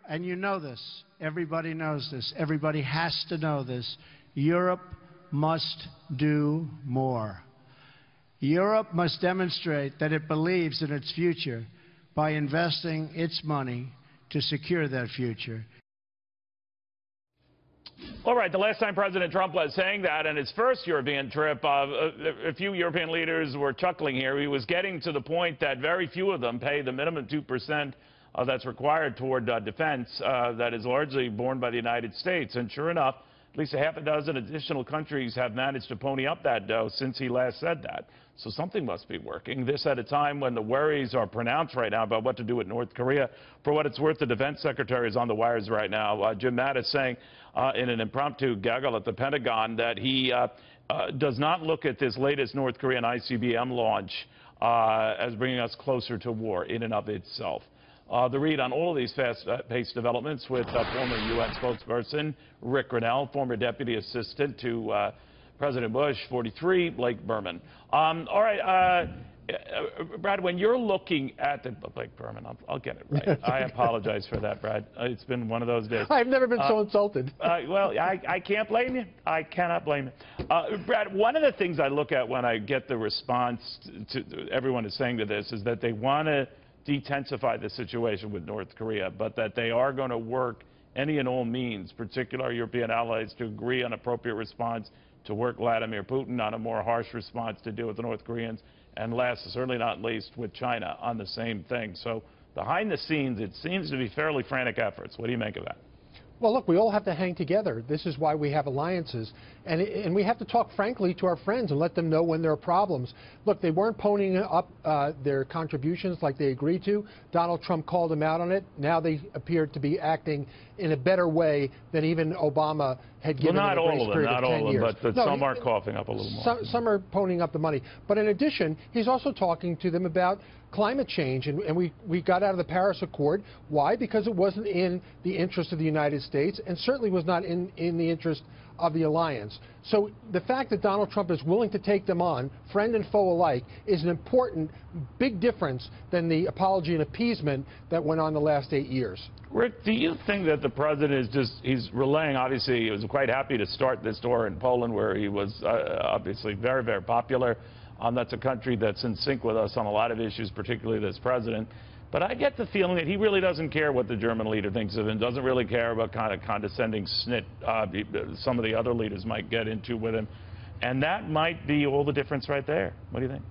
and you know this, everybody knows this, everybody has to know this, Europe must do more. Europe must demonstrate that it believes in its future by investing its money to secure that future. All right, the last time President Trump was saying that in his first European trip, a few European leaders were chuckling here. He was getting to the point that very few of them pay the minimum 2% that's required toward defense that is largely borne by the United States. And sure enough, at least a half a dozen additional countries have managed to pony up that dough since he last said that. So something must be working. This at a time when the worries are pronounced right now about what to do with North Korea. For what it's worth, the defense secretary is on the wires right now. Jim Mattis saying in an impromptu gaggle at the Pentagon that he does not look at this latest North Korean ICBM launch as bringing us closer to war in and of itself. The read on all of these fast-paced developments with former UN spokesperson Rick Grenell, former deputy assistant to President Bush, 43, Blake Berman. All right, Brad, when you're looking at the Blake Berman, I'll get it right. I apologize for that, Brad. It's been one of those days. I've never been so insulted. Well, I can't blame you. I cannot blame you. Brad, one of the things I look at when I get the response to everyone is saying to this is that they want to detensify the situation with North Korea, but that they are going to work any and all means, particularly European allies, to agree on appropriate response to work Vladimir Putin on a more harsh response to deal with the North Koreans, and last, certainly not least, with China on the same thing. So behind the scenes, it seems to be fairly frantic efforts. What do you make of that? Well, look, we all have to hang together. This is why we have alliances. And we have to talk frankly to our friends and let them know when there are problems. Look, they weren't ponying up their contributions like they agreed to. Donald Trump called them out on it. Now they appear to be acting in a better way than even Obama had given them a grace period of 10 years. But some are coughing up a little more. Some are ponying up the money. But in addition, he's also talking to them about climate change, and we got out of the Paris Accord. Why? Because it wasn't in the interest of the United States and certainly was not in the interest of the alliance. So the fact that Donald Trump is willing to take them on, friend and foe alike, is an important, big difference than the apology and appeasement that went on the last 8 years. Rick, do you think that the president is he's relaying, obviously, he was quite happy to start this tour in Poland, where he was obviously very, very popular. That's a country that's in sync with us on a lot of issues, particularly this president. But I get the feeling that he really doesn't care what the German leader thinks of him, doesn't really care about kind of condescending snit some of the other leaders might get into with him. And that might be all the difference right there. What do you think?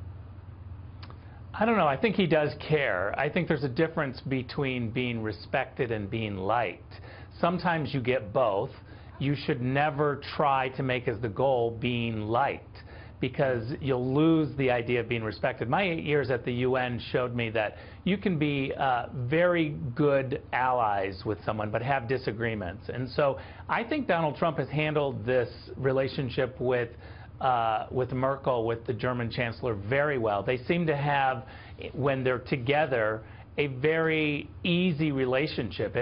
I don't know. I think he does care. I think there's a difference between being respected and being liked. Sometimes you get both. You should never try to make as the goal being liked, because you'll lose the idea of being respected. My 8 years at the UN showed me that you can be very good allies with someone but have disagreements. And so I think Donald Trump has handled this relationship with Merkel, with the German chancellor, very well. They seem to have, when they're together, a very easy relationship.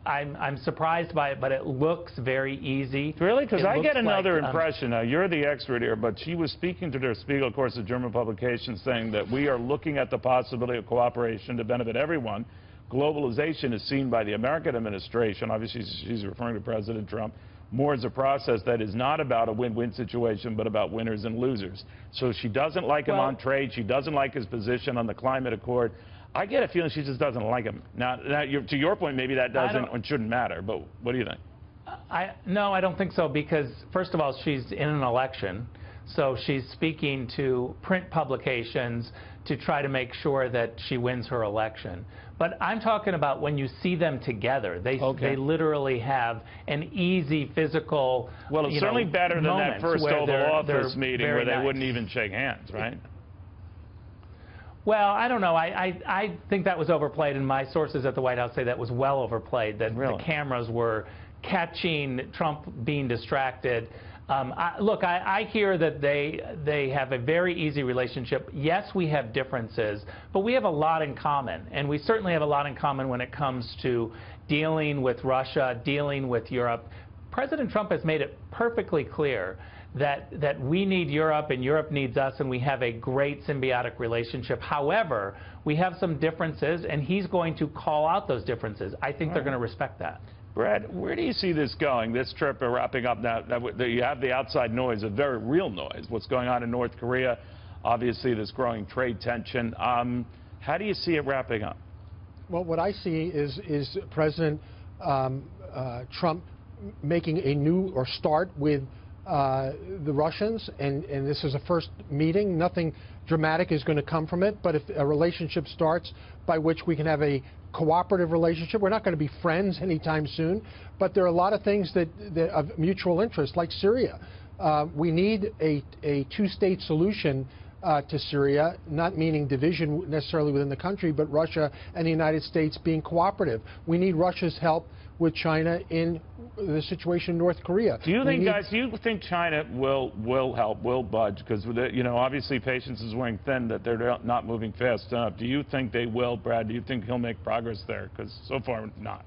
I'm surprised by it, but it looks very easy. Really? Because I get another impression. Now, you're the expert here, but she was speaking to Der Spiegel, of course, a German publication, saying that we are looking at the possibility of cooperation to benefit everyone. Globalization is seen by the American administration, obviously she's referring to President Trump, more as a process that is not about a win-win situation, but about winners and losers. So she doesn't like him on trade. She doesn't like his position on the climate accord. I get a feeling she just doesn't like him. Now to your point, maybe that doesn't or shouldn't matter, but what do you think? No, I don't think so, because first of all, she's in an election, so she's speaking to print publications to try to make sure that she wins her election. But I'm talking about when you see them together. They literally have an easy physical. Well, it's certainly better than that first Oval Office meeting where they wouldn't even shake hands, right? Well, I don't know. I think that was overplayed, and my sources at the White House say that was well overplayed, that the cameras were catching Trump being distracted. Look, I hear that they have a very easy relationship. Yes, we have differences, but we have a lot in common, and we certainly have a lot in common when it comes to dealing with Russia, dealing with Europe. President Trump has made it perfectly clear that we need Europe and Europe needs us, and we have a great symbiotic relationship. However, we have some differences, and he's going to call out those differences. I think they're going to respect that. Brad, where do you see this going? This trip wrapping up now, that you have the outside noise, a very real noise. What's going on in North Korea? Obviously, this growing trade tension. How do you see it wrapping up? Well, what I see is President Trump making a new or start with the Russians, and this is a first meeting. Nothing dramatic is going to come from it, but if a relationship starts by which we can have a cooperative relationship, we're not going to be friends anytime soon, but there are a lot of things that of mutual interest, like Syria. We need a two-state solution to Syria, not meaning division necessarily within the country, but Russia and the United States being cooperative. We need Russia's help with China in the situation in North Korea. Do you think, guys, do you think China will help, will budge? Because, you know, obviously patience is wearing thin, that they're not moving fast enough. Do you think they will, Brad? Do you think he'll make progress there? Because so far, not.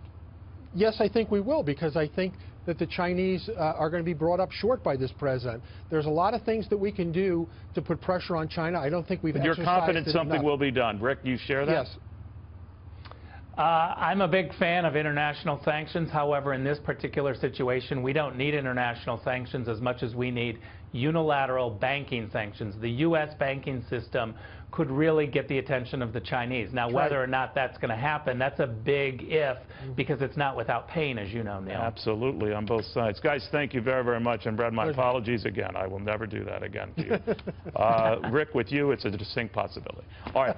Yes, I think we will, because I think that the Chinese are going to be brought up short by this president. There's a lot of things that we can do to put pressure on China. I don't think we've exercised it enough. You're confident something will be done. Rick, you share that? Yes. I'm a big fan of international sanctions. However, in this particular situation, we don't need international sanctions as much as we need unilateral banking sanctions. The U.S. banking system could really get the attention of the Chinese. Now, whether or not that's going to happen, that's a big if, because it's not without pain, as you know, Neil. Absolutely, on both sides. Guys, thank you very, very much. And, Brad, my apologies again. I will never do that again to you. Rick, with you, it's a distinct possibility. All right.